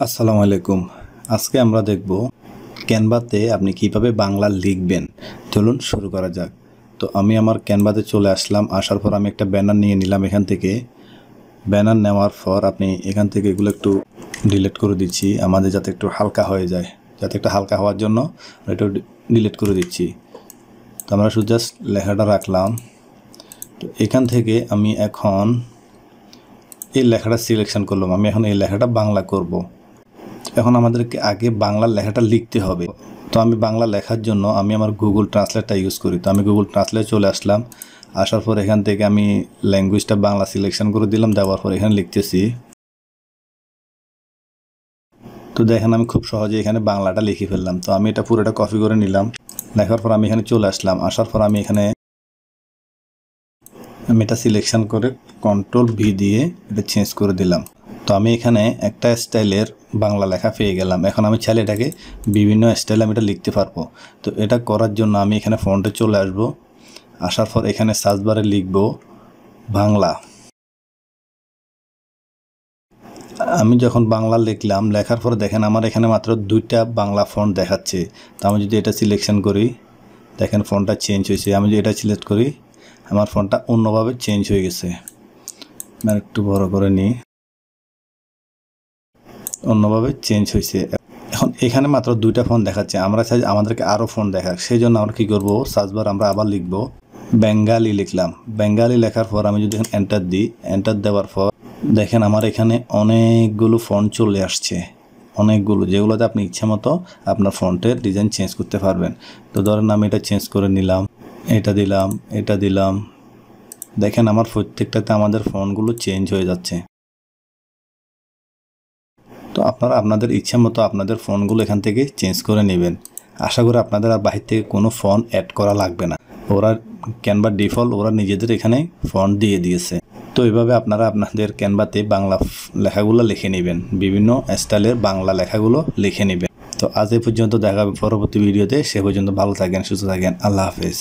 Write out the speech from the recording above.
আসসালামু আলাইকুম। আজকে আমরা দেখব ক্যানভাতে আপনি কিভাবে বাংলা লিখবেন। চলুন শুরু করা যাক। তো আমি আমার ক্যানভাতে চলে আসলাম। আসার পর আমি একটা ব্যানার নিয়ে নিলাম। এখান থেকে ব্যানার নেওয়ার পর আপনি এখান থেকে এগুলো একটু ডিলিট করে দিচ্ছি, আমাদের যাতে একটু হালকা হয়ে যায়। যাতে একটু হালকা হওয়ার জন্য একটু ডিলিট করে দিচ্ছি। তো আমরা শুধু জাস্ট লেখাটা রাখলাম। তো এখান থেকে আমি এখন এই লেখাটা সিলেকশন করলাম। আমি এখন এই লেখাটা বাংলা করব। এখন আমাদেরকে আগে বাংলা লেখাটা লিখতে হবে। তো আমি বাংলা লেখার জন্য আমি আমার গুগল ট্রান্সলেটটা ইউজ করি। তো আমি গুগল ট্রান্সলেট চলে আসলাম। আসার পর এখান থেকে আমি ল্যাঙ্গুয়েজটা বাংলা সিলেকশন করে দিলাম। দেওয়ার পর এখানে লিখতেছি। তো দেখেন আমি খুব সহজে এখানে বাংলাটা লিখে ফেললাম। তো আমি এটা পুরোটা কপি করে নিলাম। লেখার পর আমি এখানে চলে আসলাম। আসার পর আমি এটা সিলেকশন করে কন্ট্রোল V দিয়ে এটা চেঞ্জ করে দিলাম। তো আমি এখানে একটা স্টাইলের বাংলা লেখা পেয়ে গেলাম। এখন আমি চাইলে এটাকে বিভিন্ন স্টাইলে আমি এটা লিখতে পারবো। তো এটা করার জন্য আমি এখানে ফন্টে চলে আসব। আসার পর এখানে সার্চ বারে লিখব বাংলা। আমি যখন বাংলা লিখলাম, লেখার পর দেখেন আমার এখানে মাত্র 2টা বাংলা ফন্ট দেখাচ্ছে। তো আমি যদি এটা সিলেকশন করি, দেখেন ফন্টটা চেঞ্জ হয়েছে। আমি যদি এটা সিলেক্ট করি, আমার ফন্টটা অন্যভাবে চেঞ্জ হয়ে গেছে। আমি একটু বড় করে নিই, অন্যভাবে চেঞ্জ হয়েছে। এখন এখানে মাত্র 2টা ফন্ট দেখাচ্ছে। আমরা চাই আমাদেরকে আরও ফন্ট দেখাক। সেই জন্য আমরা কী করবো, সার্চবার আমরা আবার লিখব বেঙ্গালি লিখলাম। বেঙ্গালি লেখার পর আমি যদি এন্টার দিই, এন্টার দেওয়ার পর দেখেন আমার এখানে অনেকগুলো ফন্ট চলে আসছে। অনেকগুলো, যেগুলোতে আপনি ইচ্ছা মতো আপনার ফন্টের ডিজাইন চেঞ্জ করতে পারবেন। তো ধরেন আমি এটা চেঞ্জ করে নিলাম, এটা দিলাম, এটা দিলাম। দেখেন আমার প্রত্যেকটাতে আমাদের ফন্টগুলো চেঞ্জ হয়ে যাচ্ছে। তো আপনারা আপনাদের ইচ্ছা মতো আপনাদের ফন্টগুলো এখান থেকে চেঞ্জ করে নেবেন। আশা করি আপনাদের আর বাহির থেকে কোনো ফন্ট অ্যাড করা লাগবে না। ওরা ক্যানভা ডিফল্ট ওরা নিজেদের এখানে ফন্ট দিয়ে দিয়েছে। তো এইভাবে আপনারা আপনাদের ক্যানভাতে বাংলা লেখাগুলো লিখে নেবেন, বিভিন্ন স্টাইলের বাংলা লেখাগুলো লিখে নেবেন। তো আজ এ পর্যন্ত দেখা হবে পরবর্তী ভিডিওতে। সে পর্যন্ত ভালো থাকেন, সুস্থ থাকেন। আল্লাহ হাফেজ।